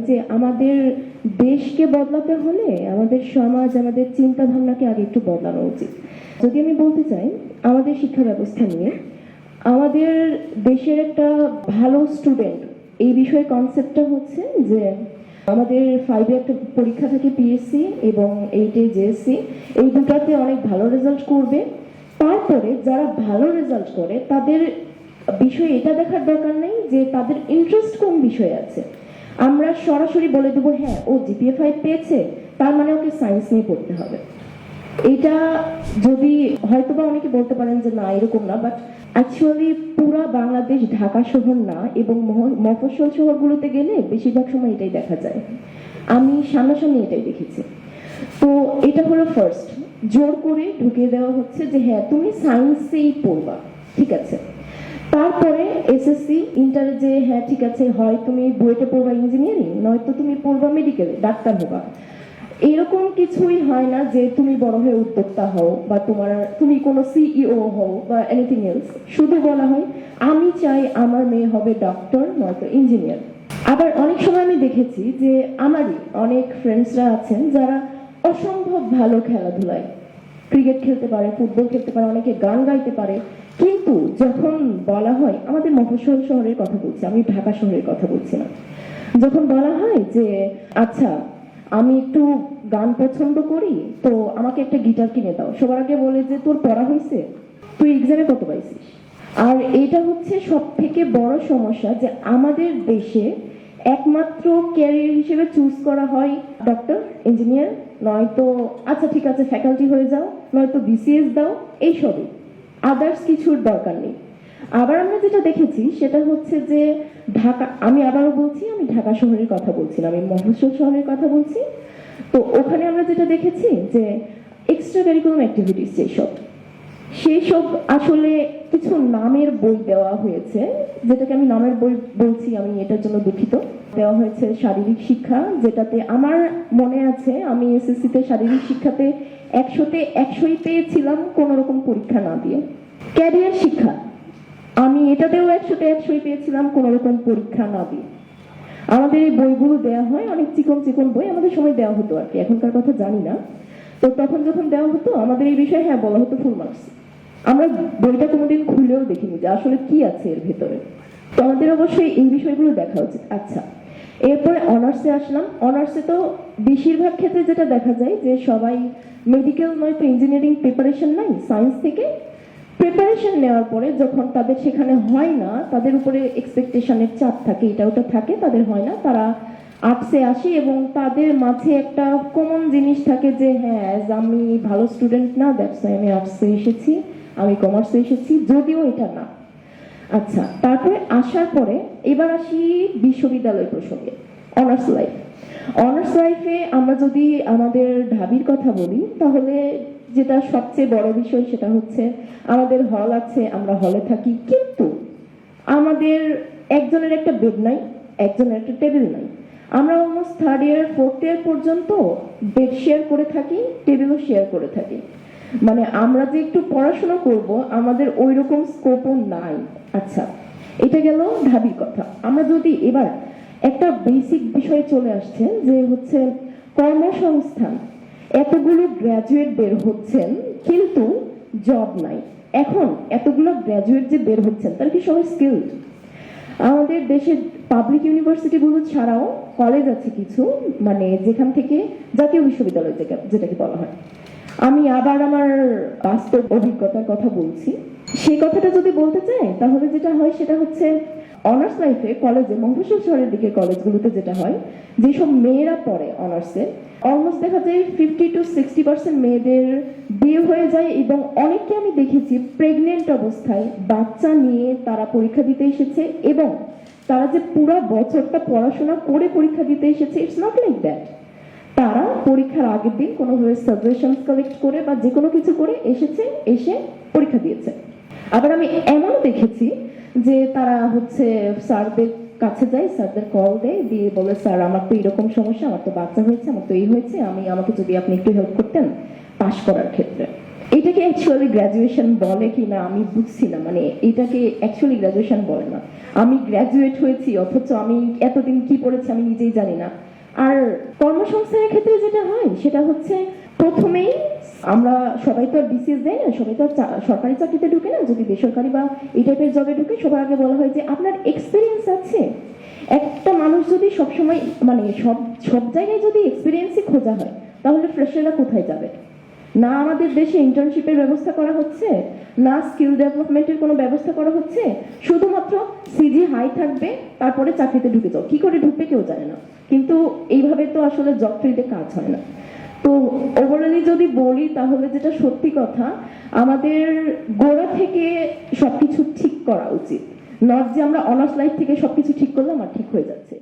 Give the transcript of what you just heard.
যে আমাদের দেশকে বদলাতে হলে আমাদের সমাজ, আমাদের চিন্তা ভাবনাকে আগে একটু বদলানো উচিত। যদি আমি বলতে চাই আমাদের শিক্ষা ব্যবস্থা নিয়ে, আমাদের দেশের একটা ভালো স্টুডেন্ট এই বিষয়ে কনসেপ্টটা হচ্ছে যে আমাদের 5-এ একটা পরীক্ষা থাকে পিএসসি এবং 8-এ জেএসসি, এই দুটাতে অনেক ভালো রেজাল্ট করবে। তারপরে যারা ভালো রেজাল্ট করে তাদের বিষয় এটা দেখার দরকার নেই যে তাদের ইন্টারেস্ট কোন বিষয়ে আছে। আমরা সরাসরি বলে দেবো হ্যাঁ ও জিপিএ 5 পেয়েছে, তার মানে ওকে সায়েন্স নিয়ে পড়তে হবে। এটা যদি হয়তোবা অনেকে বলতে পারেন যে না এরকম না, বাট অ্যাকচুয়ালি পুরো বাংলাদেশ ঢাকা শহর না এবং মফস্বল শহরগুলোতে গেলে বেশিরভাগ সময় এটাই দেখা যায়। আমি সামনাসামনি এটাই দেখেছি। তো এটা হলো ফার্স্ট, জোর করে ঢুকিয়ে দেওয়া হচ্ছে যে হ্যাঁ তুমি সায়েন্সেই পড়বা, ঠিক আছে। তারপরে এসএসসি ইন্টারে যে হ্যাঁ ঠিক আছে, হয় তুমি বুয়েটে পড়বা ইঞ্জিনিয়ারিং, নয়তো তুমি পড়বা মেডিকেলে, ডাক্তার হবা। এরকম কিছুই হয় না যে তুমি বড় হয়ে উদ্যোক্তা হও বা তুমি কোনো সিইও হও বা এনিথিং এলস। শুধু বলা হয় আমি চাই আমার মেয়ে হবে ডক্টর নয়তো ইঞ্জিনিয়ার। আবার অনেক সময় আমি দেখেছি যে আমারই অনেক ফ্রেন্ডসরা আছেন যারা অসম্ভব ভালো খেলাধুলায়, ক্রিকেট খেলতে পারে, ফুটবল খেলতে পারে, অনেকে গান গাইতে পারে, কিন্তু যখন বলা হয়, আমাদের মফস্বল শহরের কথা বলছি, আমি ঢাকা শহরের কথা বলছি না, যখন বলা হয় যে আচ্ছা আমি একটু গান পছন্দ করি তো আমাকে একটা গিটার কিনে দাও, সবার আগে বলে যে তোর পড়া হয়েছে, তুই এক্সামে কত পাইছিস। আর এটা হচ্ছে সব থেকে বড় সমস্যা যে আমাদের দেশে একমাত্র ক্যারিয়ার হিসেবে চুজ করা হয় ডক্টর, ইঞ্জিনিয়ার, নয়তো আচ্ছা ঠিক আছে ফ্যাকাল্টি হয়ে যাও, নয়তো বিসিএস দাও, এইসবই, আদার্স কিছুর দরকার নেই। আবার আমরা যেটা দেখেছি সেটা হচ্ছে যে ঢাকা, আমি আবারও বলছি আমি ঢাকা শহরের কথা বলছি না, আমি মফস্বল শহরের কথা বলছি। তো ওখানে আমরা যেটা দেখেছি যে এক্সট্রা কারিকুলাম অ্যাক্টিভিটিস সেই সব আসলে কিছু নামের বই দেওয়া হয়েছে, যেটাকে আমি নামের বই বলছি, আমি এটার জন্য দুঃখিত। দেওয়া হয়েছে শারীরিক শিক্ষা, যেটাতে আমার মনে আছে আমি এসএসসিতে শারীরিক শিক্ষাতে 100-তে 100ই পেয়েছিলাম কোন রকম পরীক্ষা না দিয়ে। ক্যারিয়ার শিক্ষা আমি এটাতেও 100-তে 100ই পেয়েছিলাম কোন রকম পরীক্ষা না দিয়ে। আমাদের এই বইগুলো দেওয়া হয়, অনেক চিকন চিকন বই, আমাদের সময় দেওয়া হতো আর কি, এখনকার কথা জানি না। তো তখন যখন দেওয়া হতো আমাদের এই বিষয়ে হ্যাঁ বলা হতো ফুল মার্কস। আমরা বইটা কোনোদিন খুলেও দেখিনি যে আসলে কি আছে এর ভেতরে। তো আমাদের অবশ্যই এই বিষয়গুলো দেখা উচিত। আচ্ছা, এরপরে অনার্সে আসলাম। অনার্সে তো বেশিরভাগ ক্ষেত্রে যেটা দেখা যায় যে সবাই মেডিকেল নয়তো ইঞ্জিনিয়ারিং প্রিপারেশন নাই, সায়েন্স থেকে প্রিপারেশন নেওয়ার পরে যখন তাদের সেখানে হয় না, তাদের উপরে এক্সপেকটেশনের চাপ থাকে, এটা ওটা থাকে, তাদের হয় না, তারা আর্টসে আসে এবং তাদের মাঝে একটা কমন জিনিস থাকে যে হ্যাঁ আমি ভালো স্টুডেন্ট না, দ্যাটস ওয়াই আমি আর্টসে এসেছি, আমি কমার্সে এসেছি, যদিও এটা না। আচ্ছা, তারপরে আসার পরে এবার আসি বিশ্ববিদ্যালয় প্রসঙ্গে। অনার্স লাইফ, অনার্স লাইফে আমরা যদি আমাদের ঢাবির কথা বলি তাহলে যেটা সবচেয়ে বড় বিষয় সেটা হচ্ছে আমাদের হল আছে, আমরা হলে থাকি, কিন্তু আমাদের একজনের একটা বেড নাই, একজনের একটা টেবিল নাই। আমরা অলমোস্ট 3rd ইয়ার 4th ইয়ার পর্যন্ত বেড শেয়ার করে থাকি, টেবিলও শেয়ার করে থাকি। মানে আমরা যে একটু পড়াশোনা করব আমাদের ওই রকম স্কোপও নাই। আচ্ছা, এটা গেল ঢাবির কথা। আমরা যদি এবার একটা বেসিক বিষয়ে চলে আসছে যে হচ্ছে কর্মসংস্থান, এতগুলো গ্র্যাজুয়েট বের হচ্ছেন কিন্তু জব নাই। এখন এতগুলো গ্র্যাজুয়েট যে বের হচ্ছেন তারা কি সবাই স্কিলড? আমাদের দেশের পাবলিক ইউনিভার্সিটিগুলো ছাড়াও কলেজ আছে কিছু, মানে যেখান থেকে জাতীয় বিশ্ববিদ্যালয় যেটাকে বলা হয়। আমি আবার আমার বাস্তব অভিজ্ঞতার কথা বলছি। সেই কথাটা যদি বলতে চাই তাহলে যেটা হয় সেটা হচ্ছে অনার্স লাইফে কলেজে, মফস্বল শহরের দিকে কলেজগুলোতে যেটা হয়, যেসব মেয়েরা পড়ে অনার্সে, অলমোস্ট দেখা যায় 50 to 60% মেয়েদের বিয়ে হয়ে যায় এবং অনেককে আমি দেখেছি প্রেগনেন্ট অবস্থায় বাচ্চা নিয়ে তারা পরীক্ষা দিতে এসেছে এবং তারা যে পুরো বছরটা পড়াশোনা করে পরীক্ষা দিতে এসেছে, ইটস নট লাইক দ্যাট। তারা পরীক্ষার আগের দিন কোনোভাবে সাজেশনস কালেক্ট করে বা যে কোনো কিছু করে এসেছে, এসে পরীক্ষা দিয়েছে। আবার আমি এমনও দেখেছি যে তারা হচ্ছে স্যারদের কাছে যায়, স্যারদের কল দেয়, দিয়ে বলে স্যার আমার তো এরকম সমস্যা, আমার তো বাচ্চা হয়েছে, আমার তো এই হয়েছে, আমাকে যদি আপনি একটু হেল্প করতেন পাশ করার ক্ষেত্রে। এটাকে অ্যাকচুয়ালি গ্র্যাজুয়েশন বলে কি না আমি বুঝছি না, মানে এটাকে অ্যাকচুয়ালি গ্র্যাজুয়েশন বলে না। আমি গ্র্যাজুয়েট হয়েছি অথচ আমি এতদিন কি পড়েছি আমি নিজেই জানি না। আর কর্মসংস্থানের ক্ষেত্রে যেটা হয় সেটা হচ্ছে প্রথমেই আমরা সবাই তো বিসিএস দেয় না, সবাই তো সরকারি চাকরিতে ঢুকে না, যদি বেসরকারি বা এই টাইপের জবে ঢুকে সবার আগে বলা হয় যে আপনার এক্সপিরিয়েন্স আছে। একটা মানুষ যদি সবসময় মানে সব সব জায়গায় যদি এক্সপিরিয়েন্সই খোঁজা হয় তাহলে ফ্রেশাররা কোথায় যাবে? না আমাদের দেশে ইন্টার্নশিপের ব্যবস্থা করা হচ্ছে, না স্কিল ডেভেলপমেন্টের কোনো ব্যবস্থা করা হচ্ছে, শুধুমাত্র সিজি হাই থাকবে তারপরে চাকরিতে ঢুকে যাও, কি করে ঢুকবে কেউ জানে না। কিন্তু এইভাবে তো আসলে জব ফিল্ডে কাজ হয় না। তো ওভারঅলি যদি বলি তাহলে যেটা সত্যি কথা, আমাদের গোড়া থেকে সবকিছু ঠিক করা উচিত, নট যে আমরা অনার্স লাইফ থেকে সবকিছু ঠিক করলাম আর ঠিক হয়ে যাচ্ছে।